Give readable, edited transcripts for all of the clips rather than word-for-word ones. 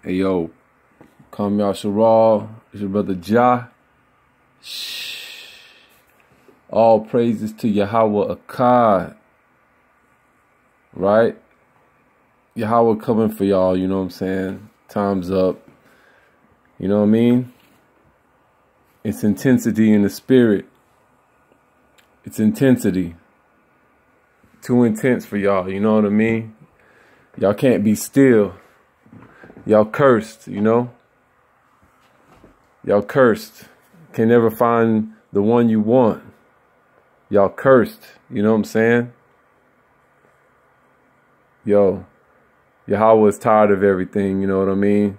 Hey yo, call me Sharral. It's your brother Ja. Shh. All praises to Yahweh Akkad. Right? Yahweh coming for y'all, you know what I'm saying? Time's up. You know what I mean? It's intensity in the spirit. It's intensity. Too intense for y'all, you know what I mean? Y'all can't be still. Y'all cursed, you know? Y'all cursed. Can never find the one you want. Y'all cursed, you know what I'm saying? Yo, Yahweh is tired of everything, you know what I mean?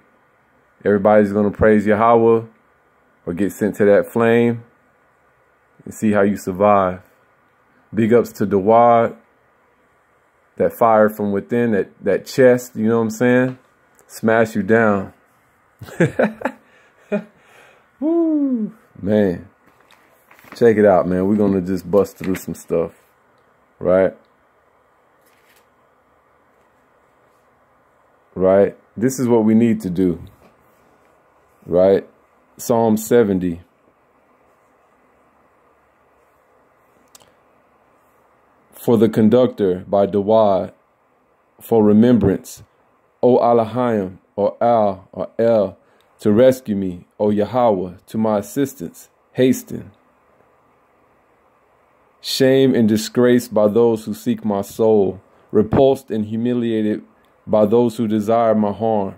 Everybody's going to praise Yahweh or get sent to that flame and see how you survive. Big ups to Dawad. That fire from within, that chest, you know what I'm saying? Smash you down. Woo, man. Check it out, man. We're going to just bust through some stuff, right? Right? This is what we need to do, right? Psalm 70. For the conductor by Dawad, for remembrance, O Alahayim, or Al, or El, to rescue me, O Yahweh, to my assistance, hasten. Shame and disgrace by those who seek my soul, repulsed and humiliated by those who desire my harm.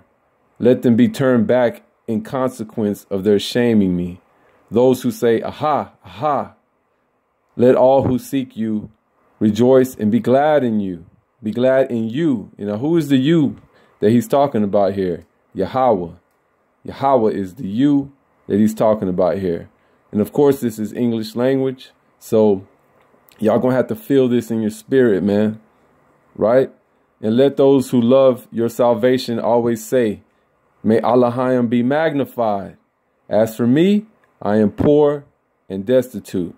Let them be turned back in consequence of their shaming me. Those who say, aha, aha. Let all who seek you rejoice and be glad in you. Be glad in you. You know, who is the you that he's talking about here? Yahweh. Yahweh is the you that he's talking about here. And of course, this is English language. So y'all gonna have to feel this in your spirit, man. Right? And let those who love your salvation always say, may Allahayim be magnified. As for me, I am poor and destitute.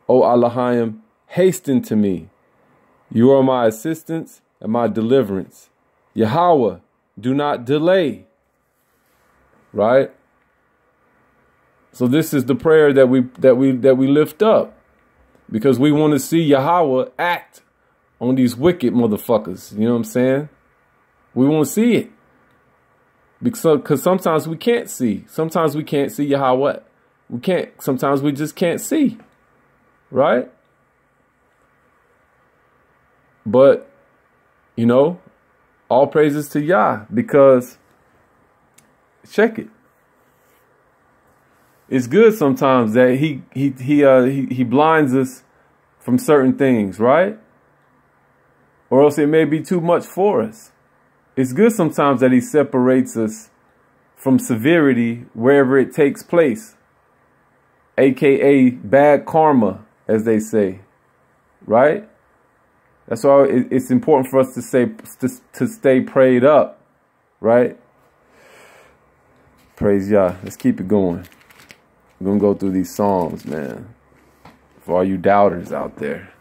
O Allahayim, hasten to me. You are my assistance and my deliverance. Yahweh, do not delay. Right? So this is the prayer that we lift up, because we want to see Yahweh act on these wicked motherfuckers. You know what I'm saying? We want to see it. Because sometimes we can't see. Sometimes we can't see Yahweh. Sometimes we just can't see. Right? But, you know, all praises to Yah, because check it. It's good sometimes that he blinds us from certain things, right? Or else it may be too much for us. It's good sometimes that he separates us from severity wherever it takes place, aka bad karma, as they say, right? That's why it's important for us to stay prayed up, right? Praise Yah. Let's keep it going. We're going to go through these Psalms, man, for all you doubters out there.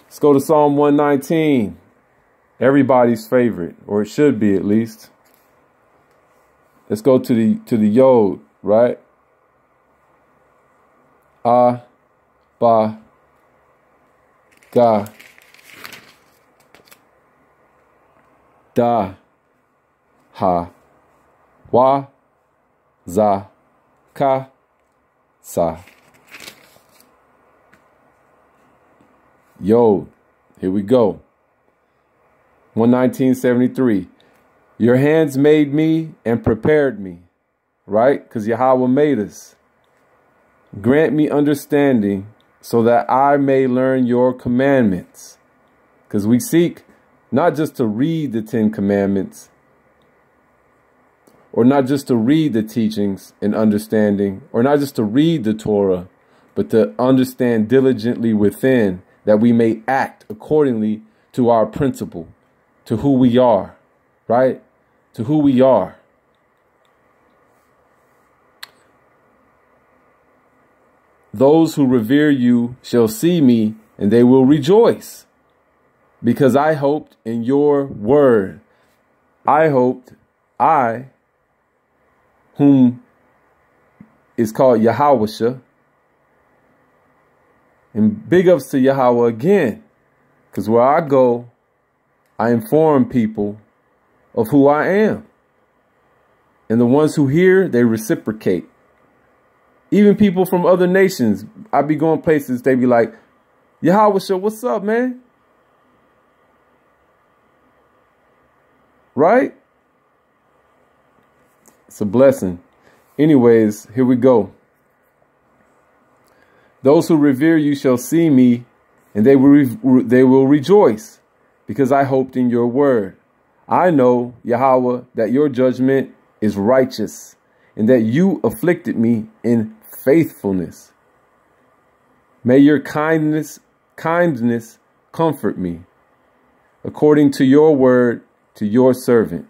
Let's go to Psalm 119. Everybody's favorite, or it should be at least. Let's go to the Yod, right? Ah, Ba, Ga, Da, Ha, Wa, Za, Ka, Sa. Yo, here we go. 119:73. Your hands made me and prepared me, right? Because Yahweh made us. Grant me understanding so that I may learn your commandments. Because we seek not just to read the 10 commandments, or not just to read the teachings and understanding, or not just to read the Torah, but to understand diligently within, that we may act accordingly to our principle, to who we are, right? To who we are. Those who revere you shall see me, and they will rejoice, because I hoped in your word. I hoped, whom is called Yahawashah, and big ups to Yahweh again, because where I go, I inform people of who I am. And the ones who hear, they reciprocate. Even people from other nations, I be going places, they be like, Yahawashah, what's up, man? Right? It's a blessing. Anyways, here we go. Those who revere you shall see me, and they will rejoice, because I hoped in your word. I know, Yahweh, that your judgment is righteous, and that you afflicted me in faithfulness. May your kindness comfort me, according to your word to your servant.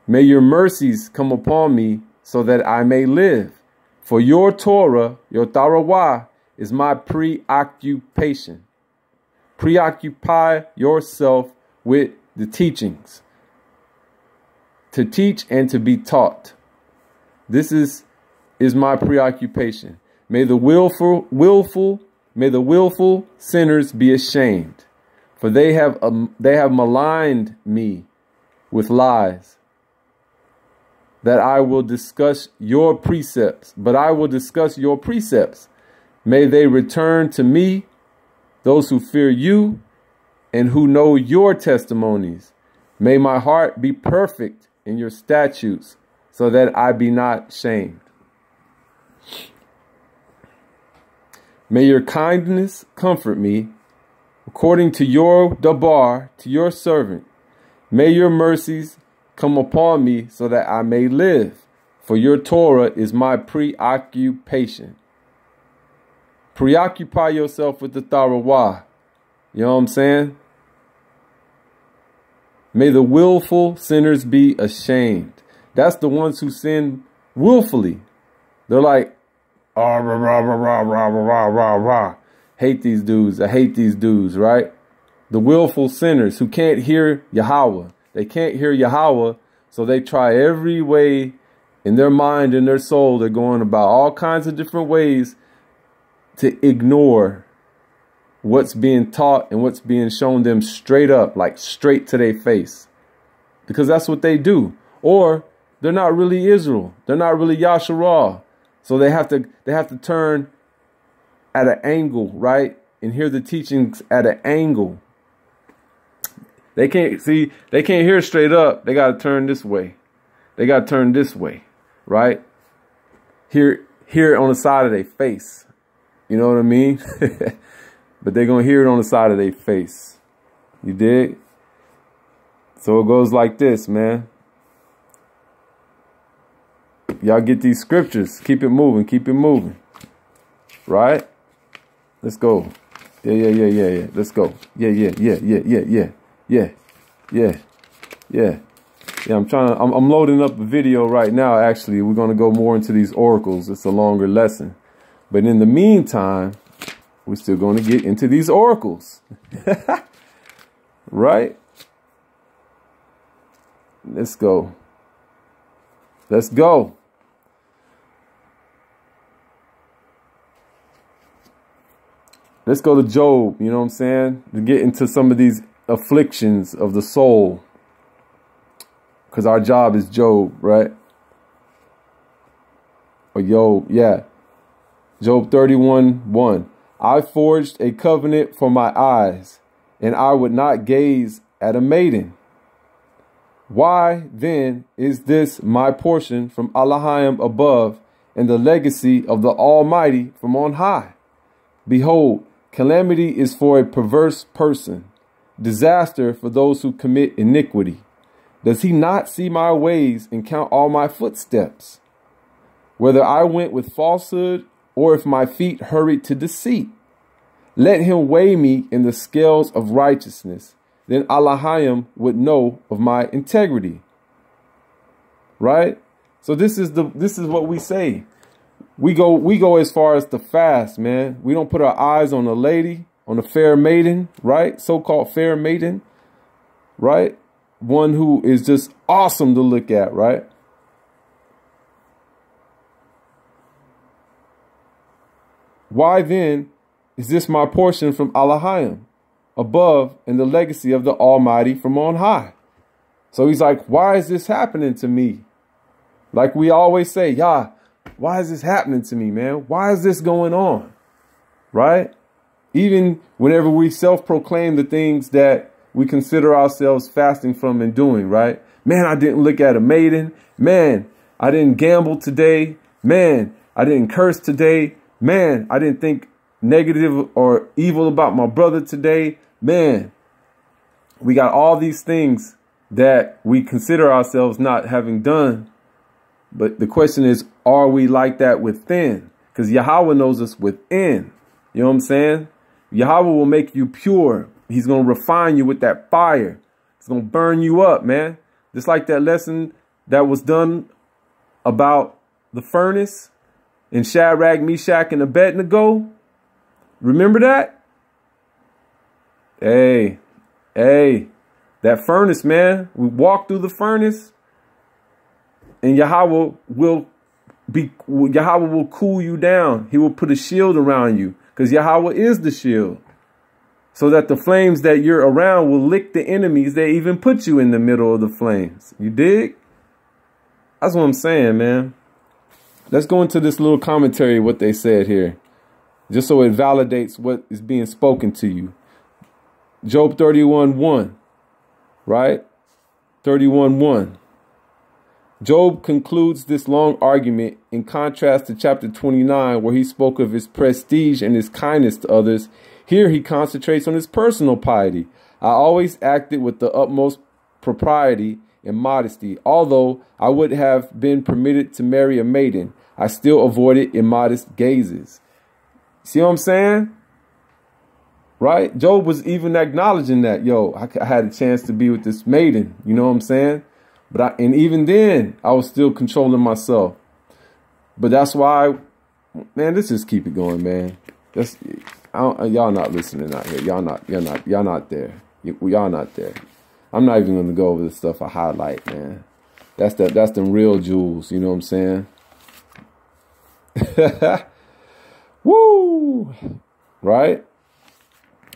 May your mercies come upon me, so that I may live. For your Torah, your Tarawah, is my preoccupation. Preoccupy yourself with the teachings, to teach and to be taught. This is my preoccupation. May the willful sinners be ashamed, for they have maligned me with lies. That I will discuss your precepts, but I will discuss your precepts. May they return to me, those who fear you and who know your testimonies. May my heart be perfect in your statutes, so that I be not shamed. May your kindness comfort me, according to your dabar, to your servant. May your mercies come upon me, so that I may live. For your Torah is my preoccupation. Preoccupy yourself with the Tarawah. You know what I'm saying? May the willful sinners be ashamed. That's the ones who sin willfully. They're like, ah, rah, rah, rah, rah, rah, rah, rah, rah. Hate these dudes. I hate these dudes, right? The willful sinners who can't hear Yahweh. They can't hear Yahweh, so they try every way in their mind and their soul. They're going about all kinds of different ways to ignore what's being taught and what's being shown them straight up, like straight to their face. Because that's what they do. Or they're not really Israel. They're not really Yasharah. So they have to turn at an angle, right? And hear the teachings at an angle. They can't hear straight up. They got to turn this way. They got to turn this way, right? Hear it on the side of their face. You know what I mean? But they're going to hear it on the side of their face. You dig? So it goes like this, man. Y'all get these scriptures. Keep it moving. Keep it moving. Right? Let's go. Yeah. Let's go. Yeah. Yeah, I'm loading up a video right now. Actually, we're going to go more into these oracles. It's a longer lesson. But in the meantime, we're still going to get into these oracles. Right? Let's go. Let's go. Let's go to Job, you know what I'm saying? To get into some of these afflictions of the soul, because our job is Job, right? Or Job, yeah. Job 31:1. I forged a covenant for my eyes, and I would not gaze at a maiden. Why then is this my portion from Elohim above, and the legacy of the Almighty from on high? Behold, calamity is for a perverse person, disaster for those who commit iniquity. Does he not see my ways and count all my footsteps? Whether I went with falsehood or if my feet hurried to deceit. Let him weigh me in the scales of righteousness. Then Elohim would know of my integrity. Right? So this is what we say. We go as far as to fast, man. We don't put our eyes on a lady, on a fair maiden, right? So-called fair maiden, right? one who is just awesome to look at, right? Why then is this my portion from Elohim above and the legacy of the Almighty from on high? So he's like, why is this happening to me? Like we always say, Yah, why is this happening to me, man? Why is this going on? Right? Even whenever we self-proclaim the things that we consider ourselves fasting from and doing, right? Man, I didn't look at a maiden. Man, I didn't gamble today. Man, I didn't curse today. Man, I didn't think negative or evil about my brother today. Man, we got all these things that we consider ourselves not having done. But the question is, are we like that within? Because Yahweh knows us within. You know what I'm saying? Yahweh will make you pure. He's going to refine you with that fire. It's going to burn you up, man. Just like that lesson that was done about the furnace in Shadrach, Meshach, and Abednego. Remember that? Hey, that furnace, man. We walk through the furnace and Yahweh will cool you down. He will put a shield around you because Yahweh is the shield. So that the flames that you're around will lick the enemies. They even put you in the middle of the flames. You dig? That's what I'm saying, man. Let's go into this little commentary, what they said here, just so it validates what is being spoken to you. Job 31:1, right? 31:1. Job concludes this long argument in contrast to chapter 29, where he spoke of his prestige and his kindness to others. Here he concentrates on his personal piety. I always acted with the utmost propriety and modesty. Although I would have been permitted to marry a maiden, I still avoided immodest gazes. See what I'm saying? Right? Job was even acknowledging that, yo, I had a chance to be with this maiden. You know what I'm saying? And even then, I was still controlling myself. But that's why, man, let's just keep it going, man. Y'all not listening out here. Y'all not there. Y'all not there. I'm not even gonna go over the stuff I highlight, man. That's them real jewels. You know what I'm saying? Woo! Right?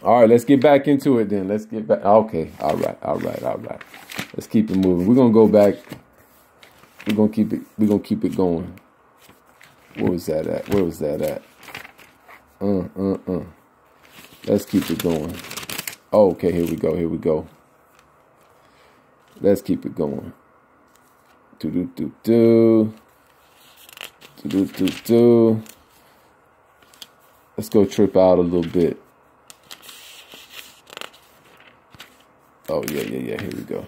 All right, let's get back into it then. Let's get back. Okay. All right. Let's keep it moving. We're gonna go back. We're gonna keep it going. Where was that at? Let's keep it going. Oh, okay, here we go. Let's keep it going. Let's go trip out a little bit. Oh, yeah. Here we go.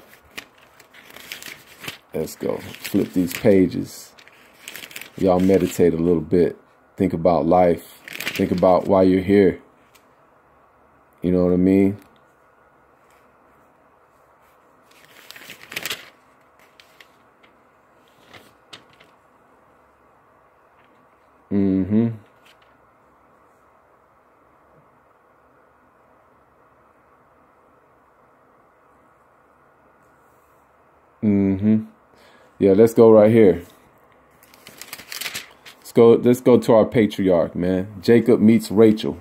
Let's go. Flip these pages. Y'all meditate a little bit. Think about life. Think about why you're here. You know what I mean? Yeah, let's go right here. Let's go to our patriarch, man. Jacob meets Rachel.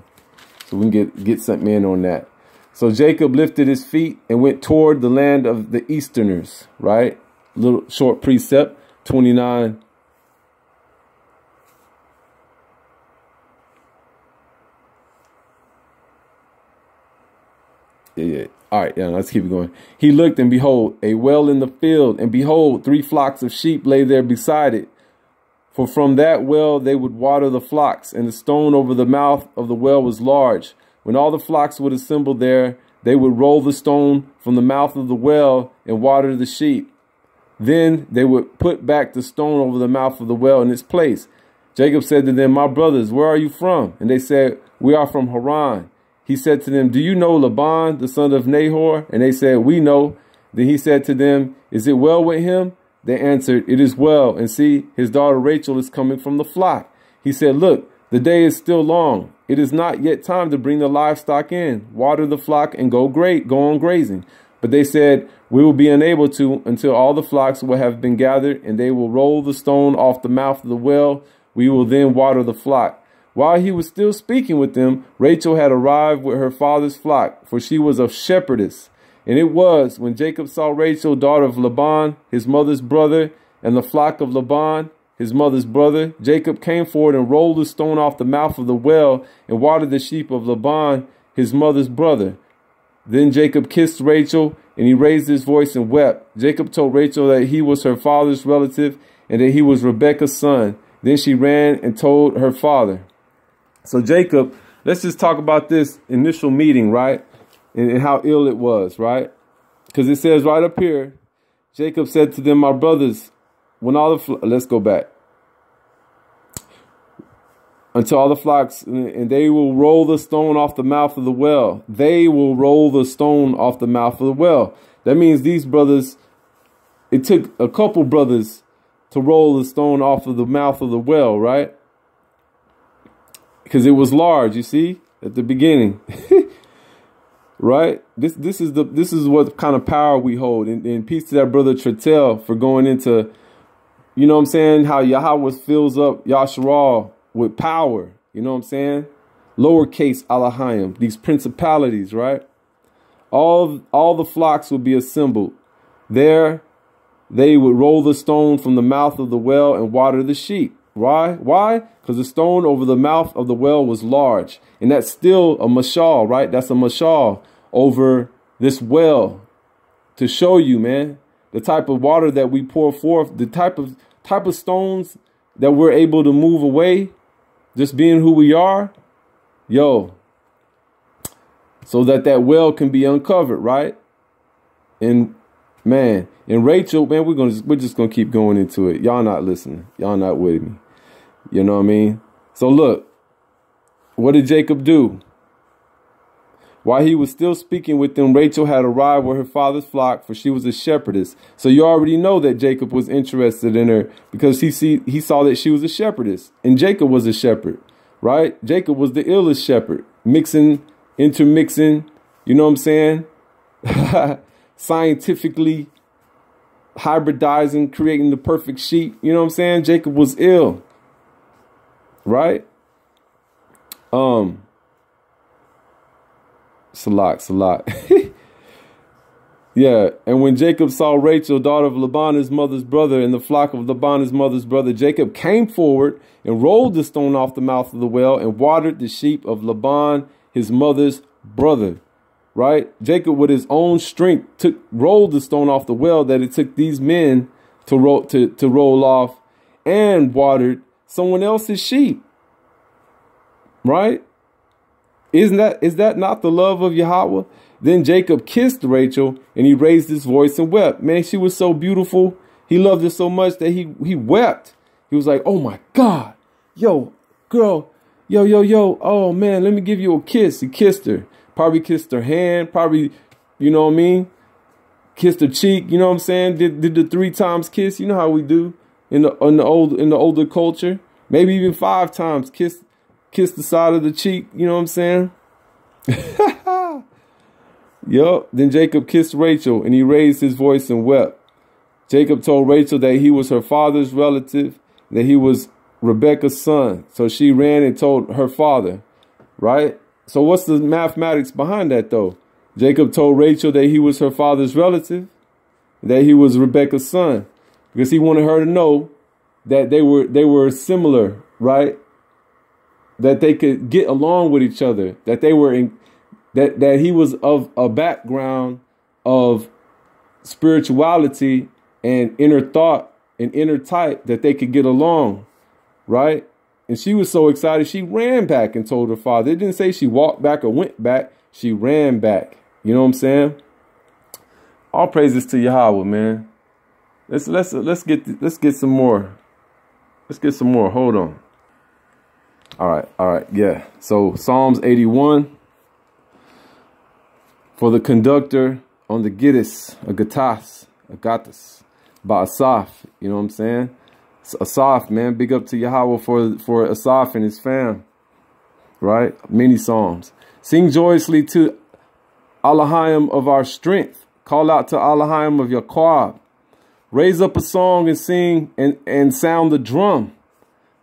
So we can get something in on that. So Jacob lifted his feet and went toward the land of the Easterners, right? Little short precept, 29. Yeah. All right, let's keep it going. He looked, and behold, a well in the field, and behold, 3 flocks of sheep lay there beside it. For from that well they would water the flocks, and the stone over the mouth of the well was large. When all the flocks would assemble there, they would roll the stone from the mouth of the well and water the sheep. Then they would put back the stone over the mouth of the well in its place. Jacob said to them, my brothers, where are you from? And they said, we are from Haran. He said to them, do you know Laban, the son of Nahor? And they said, we know. Then he said to them, is it well with him? They answered, it is well. And see, his daughter Rachel is coming from the flock. He said, look, the day is still long. It is not yet time to bring the livestock in. Water the flock and go on grazing. But they said, we will be unable to until all the flocks will have been gathered, and they will roll the stone off the mouth of the well. We will then water the flock. While he was still speaking with them, Rachel had arrived with her father's flock, for she was a shepherdess. And it was when Jacob saw Rachel, daughter of Laban, his mother's brother, and the flock of Laban, his mother's brother, Jacob came forward and rolled the stone off the mouth of the well and watered the sheep of Laban, his mother's brother. Then Jacob kissed Rachel, and he raised his voice and wept. Jacob told Rachel that he was her father's relative and that he was Rebekah's son. Then she ran and told her father. So Jacob, let's just talk about this initial meeting, right? And how ill it was, right? Because it says right up here, Jacob said to them, my brothers, when all the, let's go back. Until all the flocks, and they will roll the stone off the mouth of the well. They will roll the stone off the mouth of the well. That means these brothers, it took a couple brothers to roll the stone off of the mouth of the well, right? Because it was large, you see, at the beginning. Right? This is what kind of power we hold. And peace to that brother Tretel for going into, you know what I'm saying, how Yahweh fills up Yasharal with power, you know what I'm saying? Lowercase Alahayim, these principalities, right? All the flocks would be assembled. There, they would roll the stone from the mouth of the well and water the sheep. Why? Why? Because the stone over the mouth of the well was large. And that's still a mashal, right? That's a mashal over this well to show you, man, the type of water that we pour forth, the type of stones that we're able to move away, just being who we are, yo, so that well can be uncovered, right? And man, and Rachel, man, we're just gonna keep going into it. Y'all not listening. Y'all not with me. You know what I mean? So look, what did Jacob do? While he was still speaking with them, Rachel had arrived with her father's flock, for she was a shepherdess. So you already know that Jacob was interested in her because he saw that she was a shepherdess. And Jacob was a shepherd, right? Jacob was the illest shepherd, intermixing, you know what I'm saying? Scientifically hybridizing, creating the perfect sheep. You know what I'm saying? Jacob was ill, right? Salak. Yeah, and when Jacob saw Rachel, daughter of Laban, his mother's brother, and the flock of Laban, his mother's brother, Jacob came forward and rolled the stone off the mouth of the well and watered the sheep of Laban, his mother's brother. Right? Jacob, with his own strength, rolled the stone off the well that it took these men to roll off, and watered someone else's sheep. Right? Is that not the love of Yahweh? Then Jacob kissed Rachel, and he raised his voice and wept. Man, she was so beautiful. He loved her so much that he wept. He was like, oh my God, yo, girl, yo, oh man, let me give you a kiss. He kissed her. Probably kissed her hand, probably, you know what I mean? Kissed her cheek, you know what I'm saying? Did the 3 times kiss, you know how we do in the older culture. Maybe even 5 times kiss the side of the cheek, you know what I'm saying? Yup. Then Jacob kissed Rachel, and he raised his voice and wept. Jacob told Rachel that he was her father's relative, that he was Rebekah's son. So she ran and told her father, right? So what's the mathematics behind that, though? Jacob told Rachel that he was her father's relative, that he was Rebekah's son, because he wanted her to know that they were similar, right? That they could get along with each other, that they were that he was of a background of spirituality and inner thought and inner type, that they could get along, right? And she was so excited, she ran back and told her father. It didn't say she walked back or went back. She ran back. You know what I'm saying? All praises to Yahweh, man. Let's get some more. Let's get some more. Hold on. All right. Yeah. So Psalms 81 for the conductor on the Gittis, a Gatas, by Asaph. You know what I'm saying? Asaph, man, big up to Yahweh for Asaph and his fam, right? Many psalms. Sing joyously to Alahayim of our strength. Call out to Elohim of Yaqub. Raise up a song and sing and sound the drum,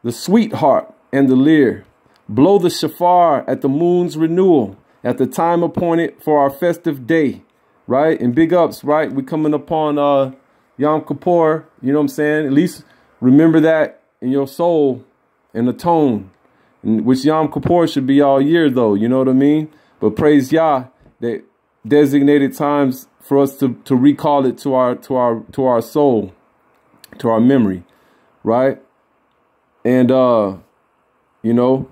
the sweetheart and the lyre. Blow the shofar at the moon's renewal, at the time appointed for our festive day, right? And big ups, right? We coming upon Yom Kippur, you know what I'm saying? At least remember that in your soul and atone, which Yom Kippur should be all year though, you know what I mean? But praise Yah that designated times for us to recall it to our soul, to our memory, right? And you know,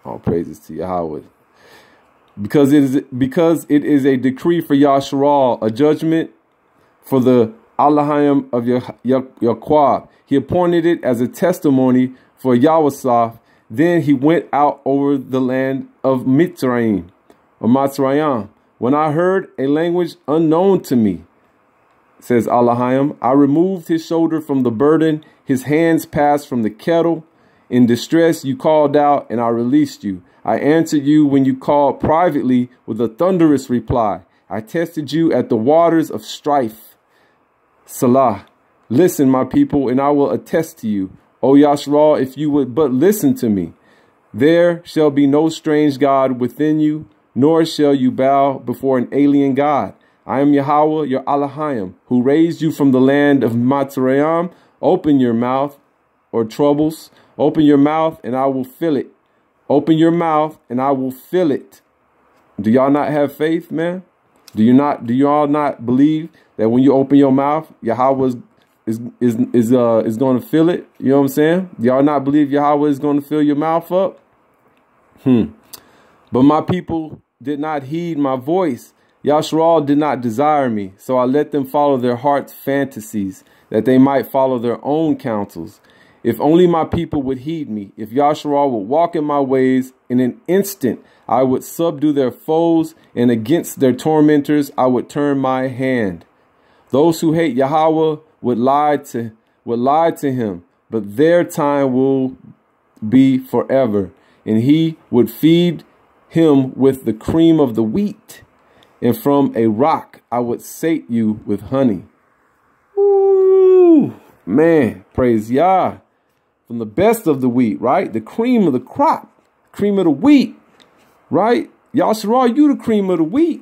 all praises to Yahweh. Because it is a decree for Yasharal, a judgment for the Elohim of Yaqub. He appointed it as a testimony for Yahweh. Then he went out over the land of Mitzrayim, or Mitzrayim. When I heard a language unknown to me, says Elohim, I removed his shoulder from the burden, his hands passed from the kettle. In distress you called out, and I released you. I answered you when you called privately with a thunderous reply. I tested you at the waters of strife. Salah. Listen, my people, and I will attest to you. O Yashral, if you would but listen to me. There shall be no strange God within you, nor shall you bow before an alien God. I am Yahweh, your Elohim, who raised you from the land of Mitzrayim. Open your mouth, or troubles. Open your mouth, and I will fill it. Open your mouth, and I will fill it. Do y'all not have faith, man? Do y'all not believe that when you open your mouth, Yahweh is going to fill it? You know what I'm saying? Do y'all not believe Yahweh is going to fill your mouth up? But my people did not heed my voice. Yashral did not desire me, so I let them follow their heart's fantasies, that they might follow their own counsels. If only my people would heed me, if Yashral would walk in my ways, in an instant I would subdue their foes, and against their tormentors I would turn my hand. Those who hate Yahweh would lie to him, but their time will be forever, and he would feed him with the cream of the wheat, and from a rock I would sate you with honey. Ooh, man, praise Yah. From the best of the wheat, right? The cream of the crop, cream of the wheat, right? Yashara, you the cream of the wheat.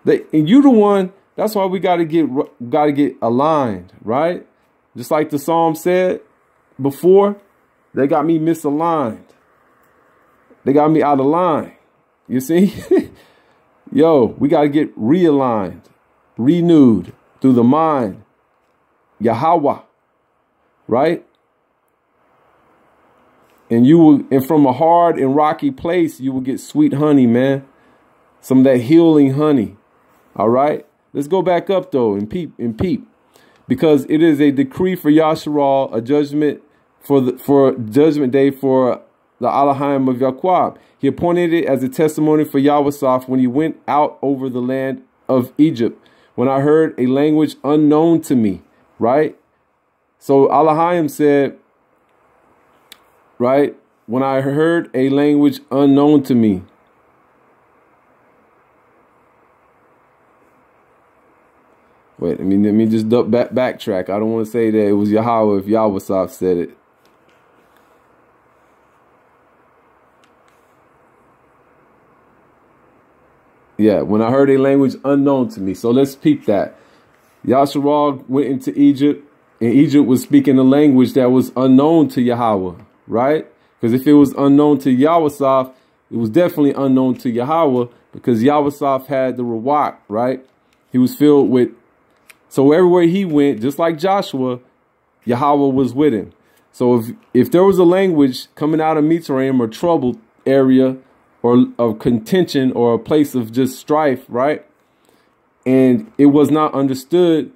And you the one. That's why we got to get aligned, right? Just like the psalm said before, they got me misaligned. They got me out of line. You see? Yo, we got to get realigned, renewed through the mind. Yahweh, right? And from a hard and rocky place, you will get sweet honey, man. Some of that healing honey. All right. Let's go back up though and peep. Because it is a decree for Yasharal, a judgment for judgment day for the Elohim of Yaqub. He appointed it as a testimony for Yahweh when he went out over the land of Egypt. When I heard a language unknown to me, right? So Elohim said, right? When I heard a language unknown to me. Wait, let me just backtrack. I don't want to say that it was Yahweh if Yahweh said it. Yeah, when I heard a language unknown to me. So let's peep that. Yasharal went into Egypt, and Egypt was speaking a language that was unknown to Yahweh, right? Because if it was unknown to Yahweh, it was definitely unknown to Yahweh, because Yahweh had the Rawak, right? He was filled with, so everywhere he went, just like Joshua, Yahweh was with him. So if there was a language coming out of Mitzrayim or troubled area or of contention or a place of just strife, right? And it was not understood,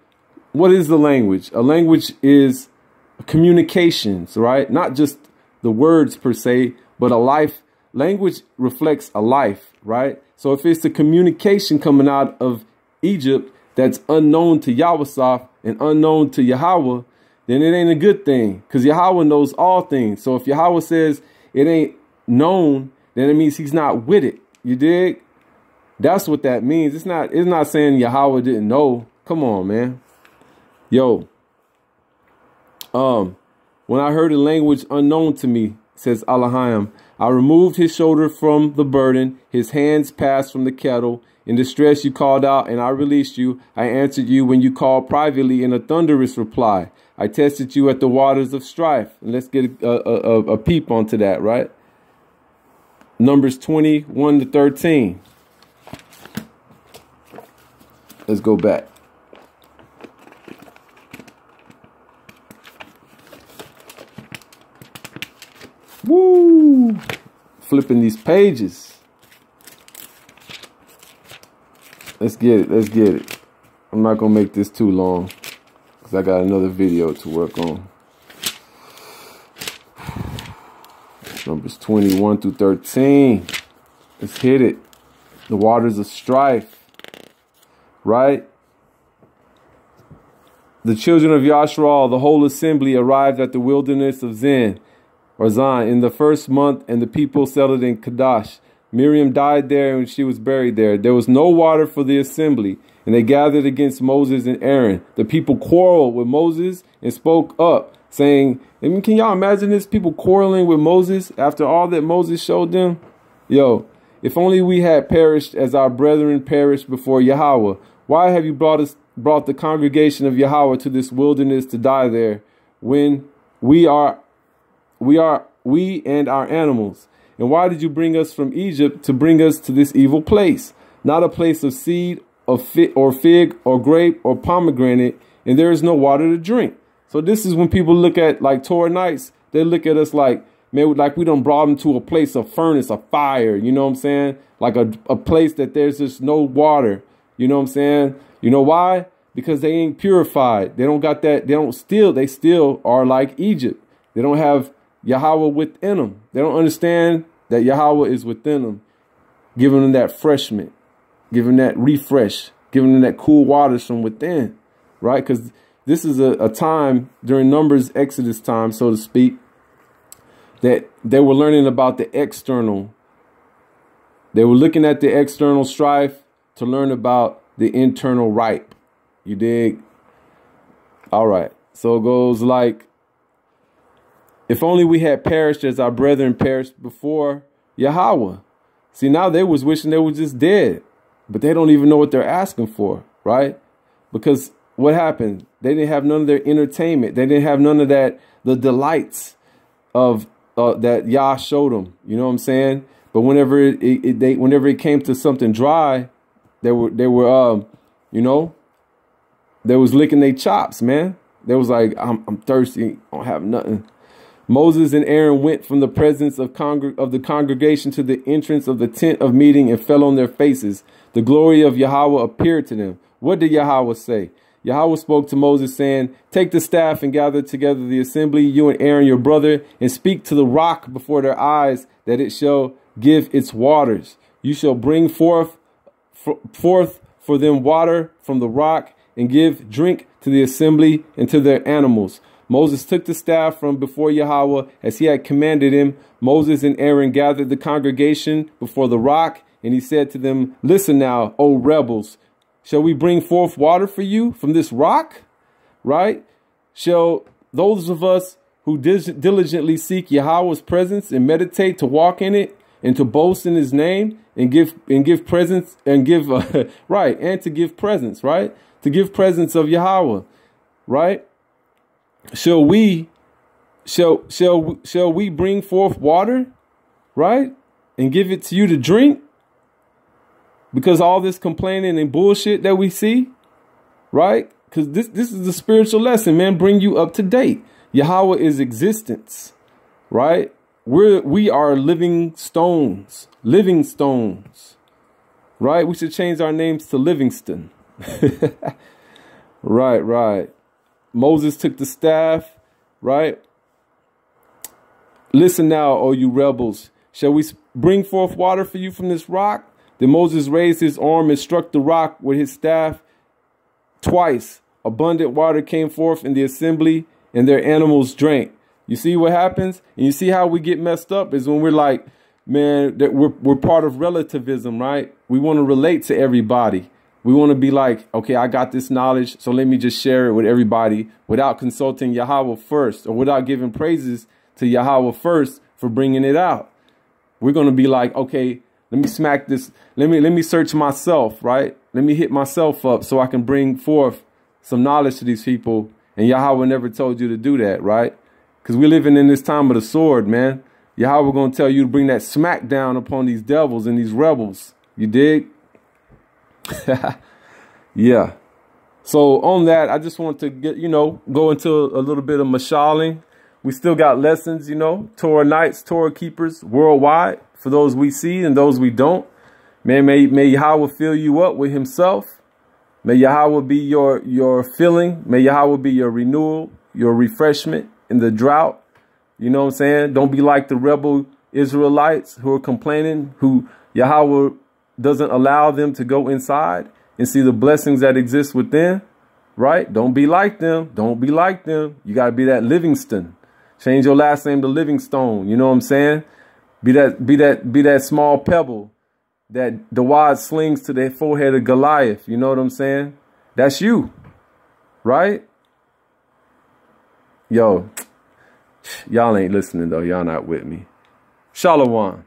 what is the language? A language is communications, right? Not just the words per se, but a life. Language reflects a life, right? So if it's the communication coming out of Egypt that's unknown to Yahweh and unknown to Yahweh, then it ain't a good thing, because Yahweh knows all things. So if Yahweh says it ain't known then it means he's not with it. You dig? That's what that means. It's not saying Yahweh didn't know. Come on, man. Yo. When I heard a language unknown to me, says Elohim, I removed his shoulder from the burden, his hands passed from the kettle. In distress you called out, and I released you. I answered you when you called privately in a thunderous reply. I tested you at the waters of strife. And let's get a peep onto that, right? Numbers 21 to 13. Let's go back. Woo! Flipping these pages. Let's get it. Let's get it. I'm not going to make this too long because I got another video to work on. Numbers 21 through 13. Let's hit it. The waters of strife. Right? The children of Yashral, the whole assembly, arrived at the wilderness of Zin, or Zan, in the first month, and the people settled in Kadesh. Miriam died there, and she was buried there. There was no water for the assembly, and they gathered against Moses and Aaron. The people quarreled with Moses and spoke up, saying, can y'all imagine this? People quarreling with Moses after all that Moses showed them? Yo, if only we had perished as our brethren perished before Yahweh. Why have you brought the congregation of Yahweh to this wilderness to die there, when we and our animals? And why did you bring us from Egypt to bring us to this evil place? Not a place of seed or fig or grape or pomegranate, and there is no water to drink. So this is when people look at like Torah nights, they look at us like, man, like we done brought them to a place of furnace, of fire. You know what I'm saying? Like a place that there's just no water. You know what I'm saying? You know why? Because they ain't purified. They don't got that. They still are like Egypt. They don't have Yahweh within them. They don't understand that Yahweh is within them, giving them that freshment, giving that refresh, giving them that cool waters from within, right? Because this is a time during Numbers, Exodus time, so to speak, that they were learning about the external. They were looking at the external strife to learn about the internal ripe. You dig? All right. So it goes like, if only we had perished as our brethren perished before Yahweh. See, now they was wishing they were just dead, but they don't even know what they're asking for, right? Because what happened? They didn't have none of their entertainment. They didn't have none of that, the delights of that Yah showed them. You know what I'm saying? But whenever it came to something dry, they were you know, they was licking their chops, man. They was like, I'm thirsty, I don't have nothing. Moses and Aaron went from the presence of the congregation to the entrance of the tent of meeting and fell on their faces. The glory of Yahweh appeared to them. What did Yahweh say? Yahweh spoke to Moses, saying, take the staff and gather together the assembly, you and Aaron your brother, and speak to the rock before their eyes, that it shall give its waters. You shall bring forth for them water from the rock, and give drink to the assembly and to their animals. Moses took the staff from before Yahweh as he had commanded him. Moses and Aaron gathered the congregation before the rock, and he said to them, listen now, O rebels, shall we bring forth water for you from this rock? Right? Shall those of us who diligently seek Yahweh's presence and meditate to walk in it and to boast in his name and give presence and give right, and to give presence, right? To give presence of Yahweh, right? Shall we bring forth water, right? And give it to you to drink? Because all this complaining and bullshit that we see, right? Because this is the spiritual lesson, man. Bring you up to date. Yahweh is existence, right? We are living stones, right? We should change our names to Livingston. Right. Moses took the staff, right? Listen now, O you rebels. Shall we bring forth water for you from this rock? Then Moses raised his arm and struck the rock with his staff twice. Abundant water came forth in the assembly, and their animals drank. You see what happens? And you see how we get messed up is when we're like, man, that we're part of relativism, right? We want to relate to everybody. We want to be like, okay, I got this knowledge, so let me just share it with everybody without consulting Yahweh first, or without giving praises to Yahweh first for bringing it out. We're going to be like, okay, let me smack this. Let me search myself, right? Let me hit myself up so I can bring forth some knowledge to these people. And Yahweh never told you to do that, right? Because we're living in this time of the sword, man. Yahweh going to tell you to bring that smack down upon these devils and these rebels. You dig? Yeah. So on that, I just want to get, go into a little bit of mashaling. We still got lessons, Torah nights, Torah keepers worldwide, for those we see and those we don't. Man, may Yahweh fill you up with himself. May Yahweh be your filling. May Yahweh be your renewal, your refreshment in the drought. You know what I'm saying? Don't be like the rebel Israelites who are complaining, who Yahweh doesn't allow them to go inside and see the blessings that exist within, right? Don't be like them. Don't be like them. You got to be that Livingston. Change your last name to Livingstone. You know what I'm saying? Be that small pebble that Dawad slings to the forehead of Goliath. You know what I'm saying? That's you, right? Yo, y'all ain't listening though. Y'all not with me. Shalom.